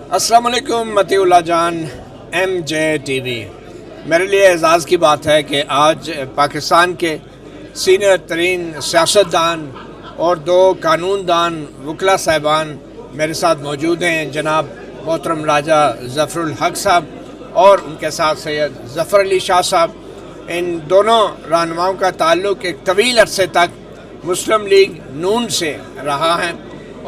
السلام علیکم متی اللہ جان، ایم جے ٹی وی۔ میرے لیے اعزاز کی بات ہے کہ آج پاکستان کے سینئر ترین سیاستدان اور دو قانون دان وکلا صاحبان میرے ساتھ موجود ہیں، جناب محترم راجہ ظفر الحق صاحب اور ان کے ساتھ سید ظفر علی شاہ صاحب۔ ان دونوں رہنماؤں کا تعلق ایک طویل عرصے تک مسلم لیگ نون سے رہا ہے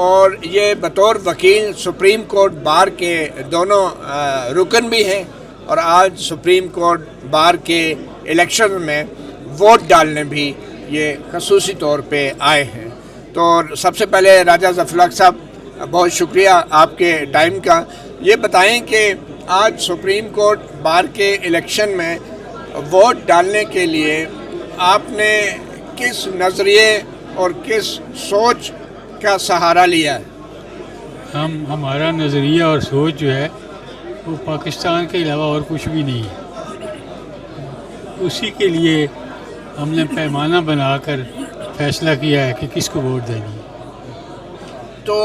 اور یہ بطور وکیل سپریم کورٹ بار کے دونوں رکن بھی ہیں اور آج سپریم کورٹ بار کے الیکشن میں ووٹ ڈالنے بھی یہ خصوصی طور پہ آئے ہیں۔ تو سب سے پہلے راجہ ظفر الحق صاحب، بہت شکریہ آپ کے ٹائم کا۔ یہ بتائیں کہ آج سپریم کورٹ بار کے الیکشن میں ووٹ ڈالنے کے لیے آپ نے کس نظریے اور کس سوچ کا سہارا لیا ہے؟ ہمارا نظریہ اور سوچ جو ہے وہ پاکستان کے علاوہ اور کچھ بھی نہیں ہے۔ اسی کے لیے ہم نے پیمانہ بنا کر فیصلہ کیا ہے کہ کس کو ووٹ دینی ہے۔ تو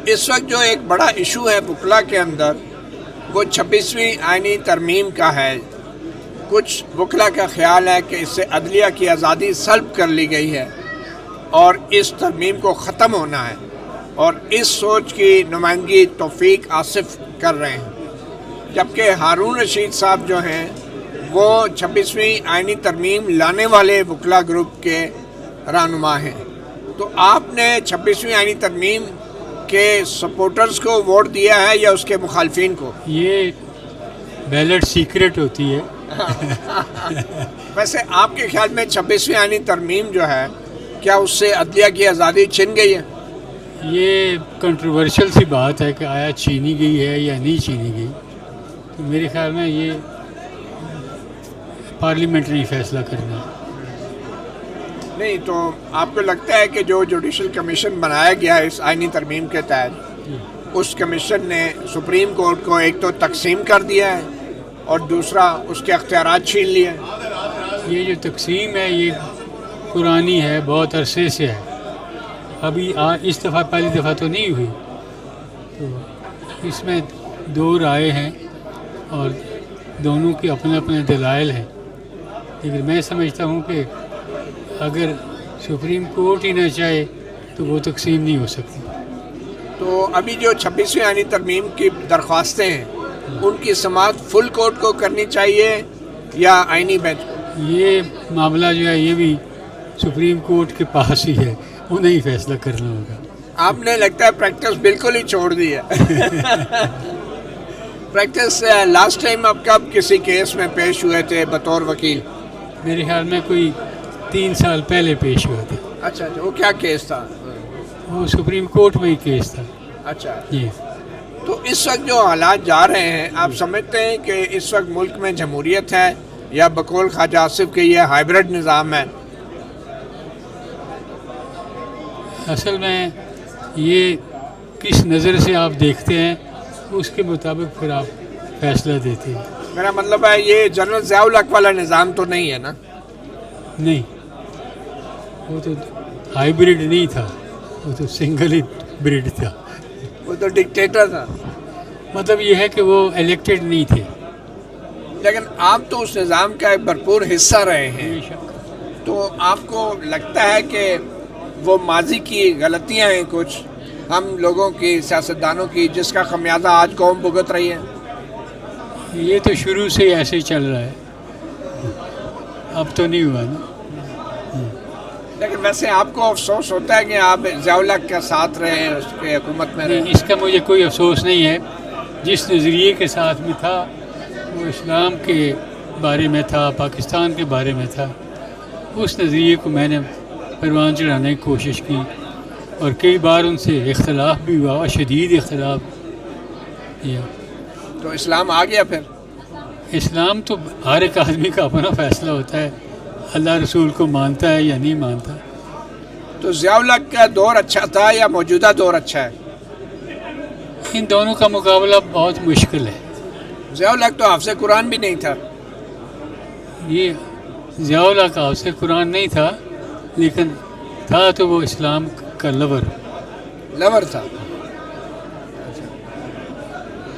اس وقت جو ایک بڑا ایشو ہے وکلا کے اندر وہ 26ویں آئینی ترمیم کا ہے۔ کچھ وکلا کا خیال ہے کہ اس سے عدلیہ کی آزادی سلب کر لی گئی ہے اور اس ترمیم کو ختم ہونا ہے، اور اس سوچ کی نمائندگی توفیق آصف کر رہے ہیں، جبکہ ہارون رشید صاحب جو ہیں وہ 26ویں آئینی ترمیم لانے والے وکلا گروپ کے رہنما ہیں۔ تو آپ نے 26ویں آئینی ترمیم کے سپورٹرز کو ووٹ دیا ہے یا اس کے مخالفین کو؟ یہ بیلٹ سیکرٹ ہوتی ہے۔ ویسے آپ کے خیال میں 26ویں آئینی ترمیم جو ہے کیا اس سے عدلیہ کی آزادی چھن گئی ہے؟ یہ کنٹروورشل سی بات ہے کہ آیا چھینی گئی ہے یا نہیں چھینی گئی، تو میرے خیال میں یہ پارلیمنٹ نے فیصلہ کرنا ہے۔ نہیں تو آپ کو لگتا ہے کہ جو جوڈیشل کمیشن بنایا گیا ہے اس آئینی ترمیم کے تحت، اس کمیشن نے سپریم کورٹ کو ایک تو تقسیم کر دیا ہے اور دوسرا اس کے اختیارات چھین لیے ہیں؟ یہ جو تقسیم ہے یہ پرانی ہے، بہت عرصے سے ہے، ابھی اس دفعہ پہلی دفعہ تو نہیں ہوئی۔ تو اس میں دو رائے ہیں اور دونوں کے اپنے اپنے دلائل ہیں، لیکن میں سمجھتا ہوں کہ اگر سپریم کورٹ ہی نہ چاہے تو وہ تقسیم نہیں ہو سکتی۔ تو ابھی جو 26ویں آئینی ترمیم کی درخواستیں ہیں ان کی سماعت فل کورٹ کو کرنی چاہیے یا آئینی بینچ کو؟ یہ معاملہ جو ہے یہ بھی سپریم کورٹ کے پاس ہی ہے، انہیں ہی فیصلہ کرنا ہوگا۔ آپ نے لگتا ہے پریکٹس بالکل ہی چھوڑ دی ہے۔ پریکٹس لاسٹ ٹائم آپ کب کسی کیس میں پیش ہوئے تھے بطور وکیل؟ میرے خیال میں کوئی 3 سال پہلے پیش ہوا تھا۔ اچھا، وہ کیا کیس تھا؟ وہ سپریم کورٹ میں ہی کیس تھا۔ اچھا، جی۔ تو اس وقت جو حالات جا رہے ہیں، آپ سمجھتے ہیں کہ اس وقت ملک میں جمہوریت ہے یا بقول خواجہ آصف کے یہ ہائیبرڈ نظام ہے؟ اصل میں یہ کس نظر سے آپ دیکھتے ہیں اس کے مطابق پھر آپ فیصلہ دیتے ہیں۔ میرا مطلب ہے یہ جنرل ضیاء الحق والا نظام تو نہیں ہے نا؟ نہیں، وہ تو ہائیبرڈ نہیں تھا، وہ تو سنگل ہی بریڈ تھا۔ وہ تو ڈکٹیٹر تھا۔ مطلب یہ ہے کہ وہ الیکٹڈ نہیں تھے۔ لیکن آپ تو اس نظام کا ایک بھرپور حصہ رہے ہیں، بے شک۔ تو آپ کو لگتا ہے کہ وہ ماضی کی غلطیاں ہیں کچھ ہم لوگوں کی، سیاستدانوں کی، جس کا خمیازہ آج قوم بھگت رہی ہے؟ یہ تو شروع سے ہی ایسے ہی چل رہا ہے، اب تو نہیں ہوا نا۔ لیکن ویسے آپ کو افسوس ہوتا ہے کہ آپ ضیاء الحق کے ساتھ رہے ہیں، اس کے حکومت میں رہے؟ نہیں، اس کا مجھے کوئی افسوس نہیں ہے۔ جس نظریے کے ساتھ میں تھا وہ اسلام کے بارے میں تھا، پاکستان کے بارے میں تھا، اس نظریے کو میں نے پروان چڑھانے کی کوشش کی اور کئی بار ان سے اختلاف بھی ہوا، شدید اختلاف کیا۔ تو اسلام آ گیا پھر؟ اسلام تو ہر ایک آدمی کا اپنا فیصلہ ہوتا ہے، اللہ رسول کو مانتا ہے یا نہیں مانتا۔ تو ضیاء الحق کا دور اچھا تھا یا موجودہ دور اچھا ہے؟ ان دونوں کا مقابلہ بہت مشکل ہے۔ ضیاء الحق تو حافظ قرآن بھی نہیں تھا۔ یہ ضیاء الحق حافظ قرآن نہیں تھا، لیکن تھا تو وہ اسلام کا لور تھا۔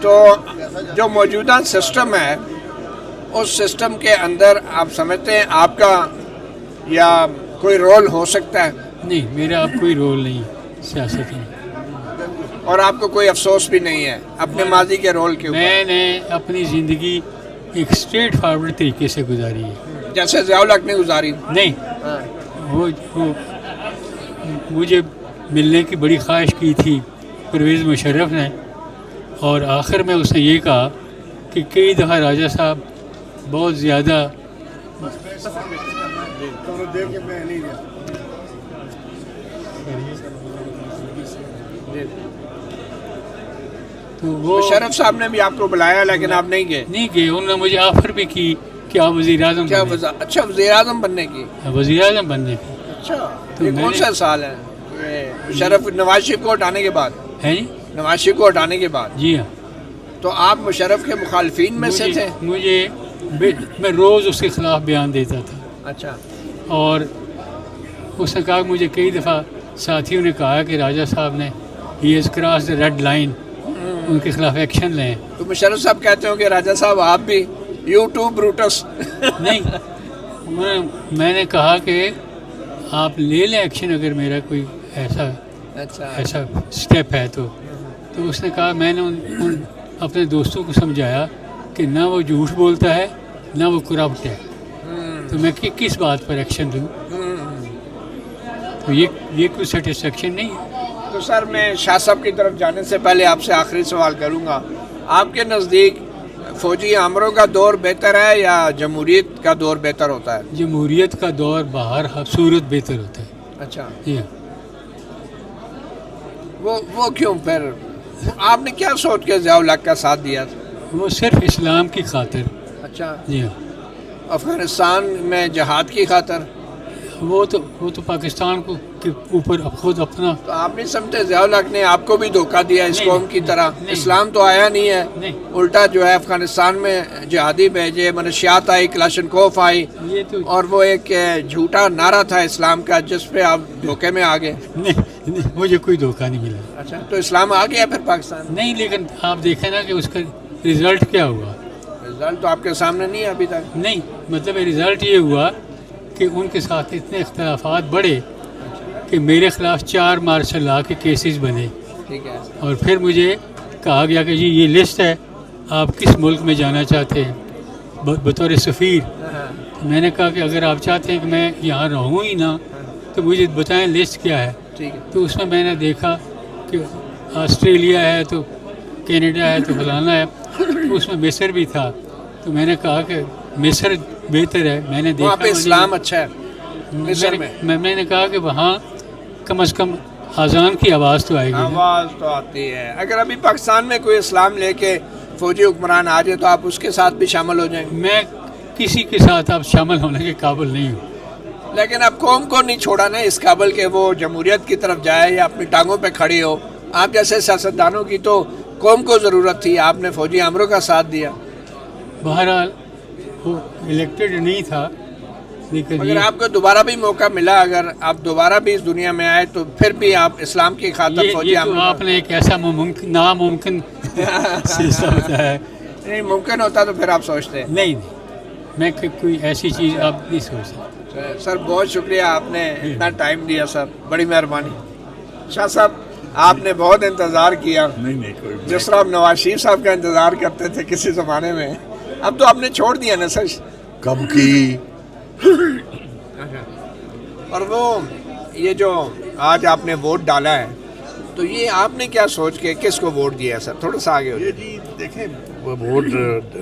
تو جو موجودہ سسٹم ہے اس سسٹم کے اندر آپ سمجھتے ہیں آپ کا یا کوئی رول ہو سکتا ہے؟ نہیں، میرا اب کوئی رول نہیں سیاست میں. اور آپ کو کوئی افسوس بھی نہیں ہے اپنے ماضی کے رول کے اوپر؟ میں نے اپنی زندگی ایک اسٹریٹ فارورڈ طریقے سے گزاری ہے. جیسے ضیاء الحق نے گزاری؟ نہیں، وہ مجھے ملنے کی بڑی خواہش کی تھی پرویز مشرف نے، اور آخر میں اس نے یہ کہا کہ کئی دفعہ راجہ صاحب بہت زیادہ تو وہ مشرف صاحب نے بھی آپ کو بلایا لیکن آپ نہیں گئے؟ نہیں گئے. انہوں نے مجھے آفر بھی کی کہ آپ وزیر اعظم اچھا وزیر اعظم بننے کی؟ وزیر اعظم بننے کی. اچھا تو یہ میں کون نے- سا سال ہے مشرف نواز شریف کو ہٹانے کے بعد؟ ہے جی. نواز شریف کو ہٹانے کے بعد جی ہاں. تو آپ مشرف کے مخالفین میں سے تھے؟ میں روز اس کے خلاف بیان دیتا تھا، اچھا. اور اس نے کہا کہ مجھے کئی دفعہ ساتھیوں نے کہا کہ راجہ صاحب نے ہی has cross the red line, ان کے خلاف ایکشن لیں. تو مشرف صاحب کہتے ہوں کہ راجہ صاحب آپ بھی یوٹیوب بروٹس؟ نہیں، میں نے کہا کہ آپ لے لیں ایکشن اگر میرا کوئی اچھا ایسا اسٹیپ ہے تو اس نے کہا. میں نے ان اپنے دوستوں کو سمجھایا کہ نہ وہ جھوٹ بولتا ہے نہ وہ کرپٹ ہے، تو میں کس بات پر ایکشن دوں؟ تو یہ کوئی سیٹسفیکشن نہیں ہے. تو سر میں شاہ صاحب کی طرف جانے سے پہلے آپ سے آخری سوال کروں گا. آپ کے نزدیک فوجی آمروں کا دور بہتر ہے یا جمہوریت کا دور بہتر ہوتا ہے؟ جمہوریت کا دور باہر صورت بہتر ہوتا ہے. اچھا جی وہ کیوں پھر؟ آپ نے کیا سوچ کے ضیاء الحق کا ساتھ دیا تھا؟ وہ صرف اسلام کی خاطر. اچھا. جی ہاں. افغانستان میں جہاد کی خاطر؟ وہ تو پاکستان کو کے اوپر خود اپنا. تو آپ نہیں سمجھتے ضیاء الحق نے آپ کو بھی دھوکہ دیا اس نہیں، قوم کی طرح؟ نہیں، اسلام تو آیا نہیں ہے، نہیں، الٹا جو ہے افغانستان میں جہادی بھیجے، منشیات آئی، کلاشنکوف آئی، یہ تو اور وہ ایک جھوٹا نعرہ تھا اسلام کا جس پہ آپ دھوکے میں آ گئے. نہیں، مجھے کوئی دھوکہ نہیں ملا. اچھا تو اسلام آ گیا پھر پاکستان؟ نہیں، لیکن آپ دیکھیں نا کہ اس کا رزلٹ کیا ہوا. رزلٹ تو آپ کے سامنے نہیں ہے ابھی تک. نہیں، مطلب رزلٹ یہ ہوا کہ ان کے ساتھ اتنے اختلافات بڑھے کہ میرے خلاف 4 مارشل لا کے کیسز بنے، ٹھیک ہے. اور پھر مجھے کہا گیا کہ جی یہ لسٹ ہے، آپ کس ملک میں جانا چاہتے ہیں بطور سفیر. میں نے کہا کہ اگر آپ چاہتے ہیں کہ میں یہاں رہوں ہی نہ تو مجھے بتائیں لسٹ کیا ہے. ٹھیک ہے. تو اس میں نے دیکھا کہ آسٹریلیا ہے تو کینیڈا ہے تو فلانا ہے، تو اس میں مصر بھی تھا. تو میں نے کہا کہ مصر بہتر ہے. میں نے وہاں دیکھا پہ اسلام اچھا ہے مصر میں. میں نے کہا کہ وہاں کم از کم اذان کی آواز تو آئے گی نا. آواز تو آتی ہے. اگر ابھی پاکستان میں کوئی اسلام لے کے فوجی حکمران آ جائے تو آپ اس کے ساتھ بھی شامل ہو جائیں گے؟ میں کسی کے ساتھ اب شامل ہونے کے قابل نہیں ہوں. لیکن اب قوم کو نہیں چھوڑا نا اس قابل کہ وہ جمہوریت کی طرف جائے یا اپنی ٹانگوں پہ کھڑی ہو. آپ جیسے سیاستدانوں کی تو قوم کو ضرورت تھی، آپ نے فوجی امروں کا ساتھ دیا. بہرحال وہ الیکٹڈ نہیں تھا، لیکن اگر آپ کو دوبارہ بھی موقع ملا، اگر آپ دوبارہ بھی اس دنیا میں آئے تو پھر بھی آپ اسلام کی خاطر فوجی یہ تو امر؟ آپ نے ایک ایسا ناممکن سلسلہ ہوتا ہے. نہیں ممکن ہوتا تو پھر آپ سوچتے. نہیں، میں کوئی ایسی چیز آپ نہیں سوچ سکتے. سر بہت شکریہ، آپ نے اتنا ٹائم دیا سر، بڑی مہربانی. شاہ صاحب آپ نے بہت انتظار کیا. نہیں کوئی جس طرح آپ نواز شریف صاحب کا انتظار کرتے تھے کسی زمانے میں، اب تو آپ نے چھوڑ دیا نا سر. کب کی. اور وہ یہ جو آج آپ نے ووٹ ڈالا ہے تو یہ آپ نے کیا سوچ کے کس کو ووٹ دیا ہے سر؟ تھوڑا سا آگے ہو یہ جائے. جی دیکھیں ووٹ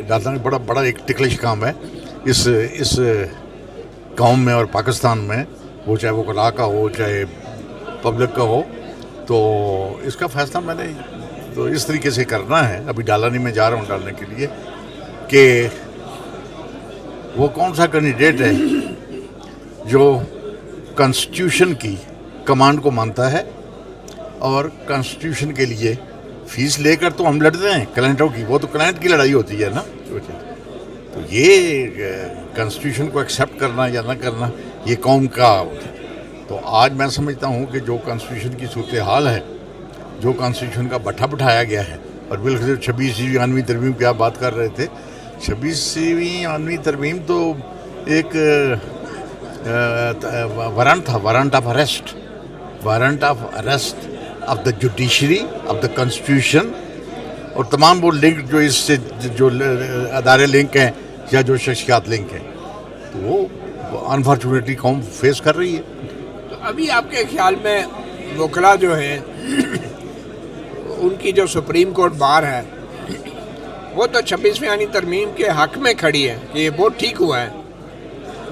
ڈالنا بڑا ایک ٹکلش کام ہے اس قوم میں اور پاکستان میں، وہ چاہے وہ کلا کا ہو چاہے پبلک کا ہو. تو اس کا فیصلہ میں نے تو اس طریقے سے کرنا ہے. ابھی ڈالا نہیں، میں جا رہا ہوں ڈالنے کے لیے کہ وہ کون سا کینڈیڈیٹ ہے جو کانسٹیٹیوشن کی کمانڈ کو مانتا ہے اور کانسٹیٹیوشن کے لیے فیس لے کر تو ہم لڑتے ہیں کلائنٹوں کی، وہ تو کلائنٹ کی لڑائی ہوتی ہے نا. تو یہ کانسٹیٹیوشن کو ایکسیپٹ کرنا یا نہ کرنا یہ قوم کا. تو آج میں سمجھتا ہوں کہ جو کانسٹیٹیوشن کی صورتحال ہے، جو کانسٹیٹیوشن کا بٹھا بٹھایا گیا ہے، اور بالخصوص 26ویں آئینی ترمیم کی آپ بات کر رہے تھے. 26ویں آئینی ترمیم تو ایک وارنٹ تھا, warrant of arrest of the judiciary of the constitution, اور تمام وہ لنک جو اس سے جو ادارے لنک ہیں یا جو شخصیات لنک ہیں, تو وہ انفارچونیٹلی قوم فیس کر رہی ہے. تو ابھی آپ کے خیال میں وکلا جو ہیں ان کی جو سپریم کورٹ بار ہے وہ تو 26ویں آئینی ترمیم کے حق میں کھڑی ہے کہ یہ بہت ٹھیک ہوا ہے,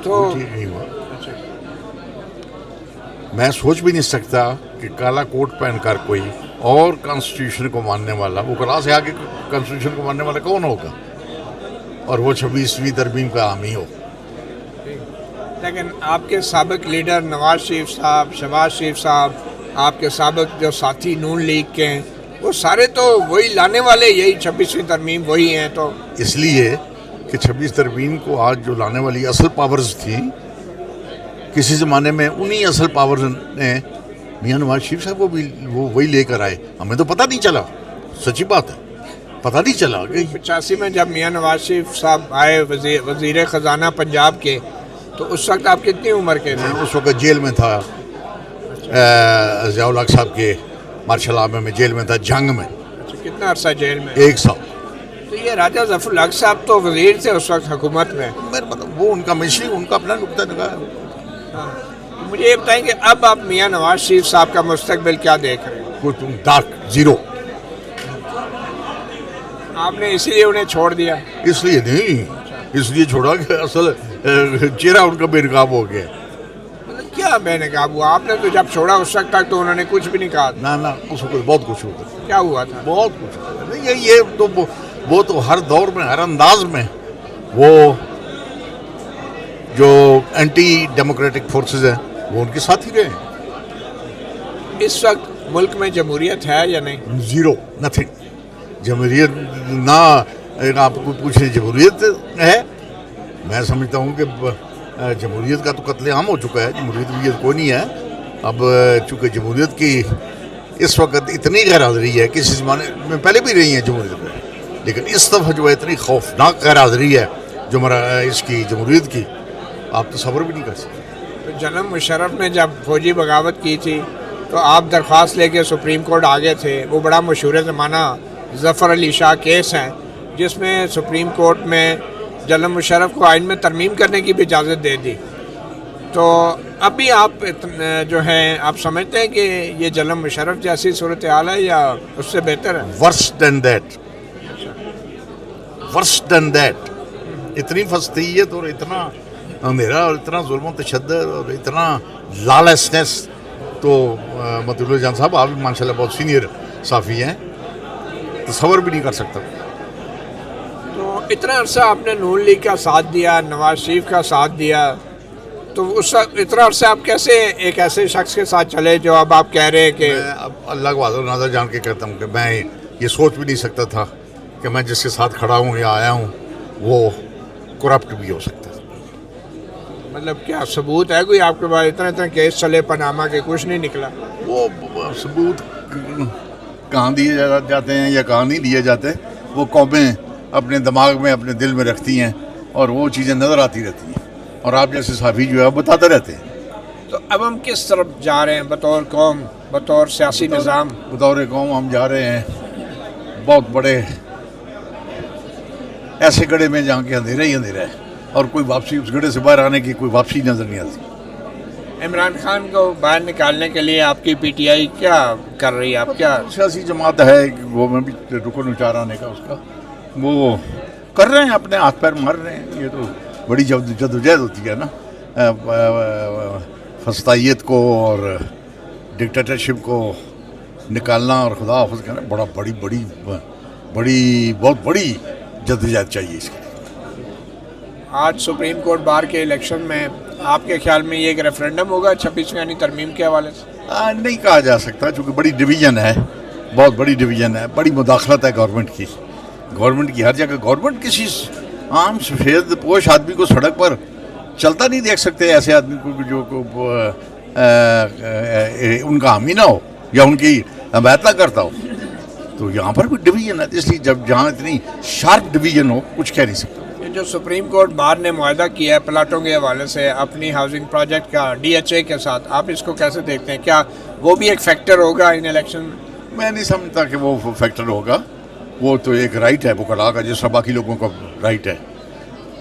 تو ٹھیک نہیں ہوا. میں سوچ بھی نہیں سکتا کہ کالا کوٹ پہن کر کوئی اور کانسٹیٹیوشن کو ماننے والا, وہ کلا سے آگے کانسٹیٹیوشن کو ماننے والا کون ہوگا, اور وہ 26ویں ترمیم کا حامی ہو. لیکن آپ کے سابق لیڈر نواز شریف صاحب, شہباز شریف صاحب, آپ کے سابق جو ساتھی نون لیگ کے ہیں, وہ سارے تو وہی لانے والے, یہی 26ویں ترمیم وہی ہیں. تو اس لیے کہ 26 ترمیم کو آج جو لانے والی اصل پاورز تھیں, کسی زمانے میں انہی اصل پاورز نے میاں نواز شریف صاحب کو بھی وہ وہی لے کر آئے. ہمیں تو پتہ نہیں چلا, سچی بات ہے, پتہ نہیں چلا کہ 85 میں جب میاں نواز شریف صاحب آئے وزیر خزانہ پنجاب کے, تو اس وقت آپ کتنی عمر کے تھے؟ اس وقت جیل میں تھا, ضیاء الحق صاحب کے مارشل آرٹ میں جیل میں تھا, جنگ میں. کتنا عرصہ جیل میں؟ 1 سال. تو یہ راجہ ظفر الحق صاحب تو وزیر تھے اس وقت حکومت میں. وہ ان کا مشری, ان کا اپنا نقطہ نگاہ ہے. تو مجھے یہ بتائیں کہ اب آپ میاں نواز شریف صاحب کا مستقبل کیا دیکھ رہے ہیں؟ کچھ ڈارک زیرو. آپ نے اسی لیے انہیں چھوڑ دیا؟ اس لیے نہیں, اس لیے چھوڑا کہ اصل چہرہ ان کا بے نقاب ہو گیا. مطلب کیا بے نقاب ہوا؟ آپ نے تو جب چھوڑا اس وقت تک تو انہوں نے کچھ بھی نہیں کہا. نہ اس وقت بہت کچھ ہوتا, کیا ہوا تھا؟ بہت کچھ ہوتا. یہ تو وہ تو ہر دور میں, ہر انداز میں وہ جو اینٹی ڈیموکریٹک فورسز ہیں وہ ان کے ساتھ ہی رہے ہیں. اس وقت ملک میں جمہوریت ہے یا نہیں؟ Zero, nothing. جمہوریت نہ آپ کو پوچھیں جمہوریت ہے. میں سمجھتا ہوں کہ جمہوریت کا تو قتل عام ہو چکا ہے, جمہوریت کوئی نہیں ہے. اب چونکہ جمہوریت کی اس وقت اتنی غیر حاضری ہے, کسی زمانے میں پہلے بھی رہی ہیں جمہوریت میں, لیکن اس دفعہ جو ہے اتنی خوفناک غیر حاضری ہے جو اس کی جمہوریت کی, آپ تصور بھی نہیں کر سکتے. تو جنرل مشرف نے جب فوجی بغاوت کی تھی تو آپ درخواست لے کے سپریم کورٹ آگے تھے. وہ بڑا مشہور زمانہ ظفر علی شاہ کیس ہے جس میں سپریم کورٹ میں جنرل مشرف کو آئین میں ترمیم کرنے کی بھی اجازت دے دی. تو ابھی آپ جو ہیں آپ سمجھتے ہیں کہ یہ جنرل مشرف جیسی صورتحال ہے یا اس سے بہتر ہے؟ ورس دین دیٹ. اتنی فسطیت اور اتنا اندھیرا اور اتنا ظلم و تشدد اور اتنا لالسنس, تو مطلب اللہ جان صاحب آپ بھی ماشاء اللہ بہت سینئر صحافی ہیں, تصور بھی نہیں کر سکتا. تو اتنا عرصہ آپ نے نون لیگ کا ساتھ دیا, نواز شریف کا ساتھ دیا, تو اس اتنا عرصہ آپ کیسے ایک ایسے شخص کے ساتھ چلے جو اب آپ کہہ رہے ہیں کہ میں اب اللہ کو حاضر ناظر جان کے کہتا ہوں کہ میں یہ سوچ بھی نہیں سکتا تھا کہ میں جس کے ساتھ کھڑا ہوں یا آیا ہوں وہ کرپٹ بھی ہو سکتا ہے. مطلب کیا ثبوت ہے کوئی آپ کے پاس؟ اتنا کیس چلے پاناما کے, کچھ نہیں نکلا. وہ ثبوت کہاں دیے جاتے ہیں یا کہاں نہیں دیے جاتے, وہ قومیں اپنے دماغ میں اپنے دل میں رکھتی ہیں اور وہ چیزیں نظر آتی رہتی ہیں, اور آپ جیسے صحافی جو ہے بتاتے رہتے ہیں. تو اب ہم کس طرف جا رہے ہیں بطور قوم, بطور سیاسی نظام؟ بطور قوم ہم جا رہے ہیں بہت بڑے ایسے گڑھے میں جہاں کے اندھیرا ہی اندھیرا ہے, اور کوئی واپسی اس گڑھے سے باہر آنے کی کوئی واپسی نظر نہیں آتی. عمران خان کو باہر نکالنے کے لیے آپ کی پی ٹی آئی کیا کر رہی ہے؟ آپ کیا سیاسی جماعت ہے وہ, میں بھی رکن اچار آنے کا اس کا وہ کر رہے ہیں, اپنے ہاتھ پیر مار رہے ہیں. یہ تو بڑی جدوجہد ہوتی ہے نا, فسطائیت کو اور ڈکٹیٹرشپ کو نکالنا اور خدا حافظ کرنا بہت بڑی جدوجہد چاہیے اس کے. آج سپریم کورٹ بار کے الیکشن میں آپ کے خیال میں یہ ایک ریفرینڈم ہوگا 26ویں یعنی ترمیم کے حوالے سے؟ نہیں کہا جا سکتا, چونکہ بڑی ڈویژن ہے, بہت بڑی ڈویژن ہے, بڑی مداخلت ہے گورنمنٹ کی ہر جگہ. گورنمنٹ کسی عام سفید پوش آدمی کو سڑک پر چلتا نہیں دیکھ سکتے, ایسے آدمی کو جو ان کا حامی نہ ہو یا ان کی حمایت نہ کرتا ہو. تو یہاں پر کوئی ڈویژن ہے، اس لیے جب جہاں اتنی شارپ ڈویژن ہو کچھ کہہ نہیں سکتا. یہ جو سپریم کورٹ بار نے معاہدہ کیا ہے پلاٹوں کے حوالے سے اپنی ہاؤسنگ پروجیکٹ کا DHA کے ساتھ، آپ اس کو کیسے دیکھتے ہیں؟ کیا وہ بھی ایک فیکٹر ہوگا ان الیکشن میں؟ میں نہیں سمجھتا کہ وہ فیکٹر ہوگا. وہ تو ایک رائٹ ہے وکلاء کا، جس طرح باقی لوگوں کا رائٹ ہے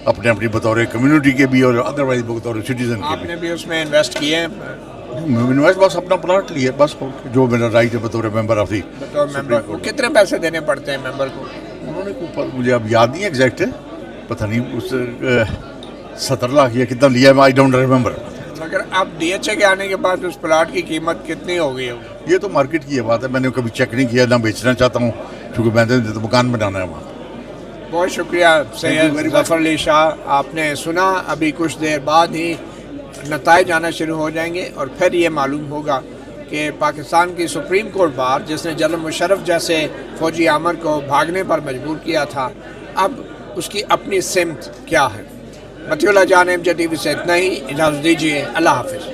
اپنے اپنی بطور کمیونٹی کے بھی اور ادروائز بطور سٹیزن کے آپ نے بھی اس میں انویسٹ کیے ہیں بھی. بس اپنا پلاٹ لیے، بس جو میرا رائٹ ہے بطور ممبر آف دی. بطور ممبر کو کتنے پیسے دینے پڑتے ہیں ممبر کو؟ انہوں نے مجھے اب یاد نہیں ایگزیکٹ ہے، پتہ نہیں اس 70 لاکھ یا کتنا لیا ہے، آئی ڈونٹ ریمبر. مگر اب DHA کے آنے کے بعد اس پلاٹ کی قیمت کتنی ہو گئی ہوگی؟ یہ تو مارکیٹ کی بات ہے، میں نے کبھی چیک نہیں کیا، نہ بیچنا چاہتا ہوں کیونکہ میں نے تو مکان بنانا ہے وہاں. بہت شکریہ سید ظفر علی شاہ. آپ نے سنا، ابھی کچھ دیر بعد ہی نتائج آنا شروع ہو جائیں گے اور پھر یہ معلوم ہوگا کہ پاکستان کی سپریم کورٹ بار جس نے جنرل مشرف جیسے فوجی آمر کو بھاگنے پر مجبور کیا تھا، اب اس کی اپنی سمت کیا ہے. مطیع اللہ جان MJ TV سے اتنا ہی، اجازت دیجیے، اللہ حافظ.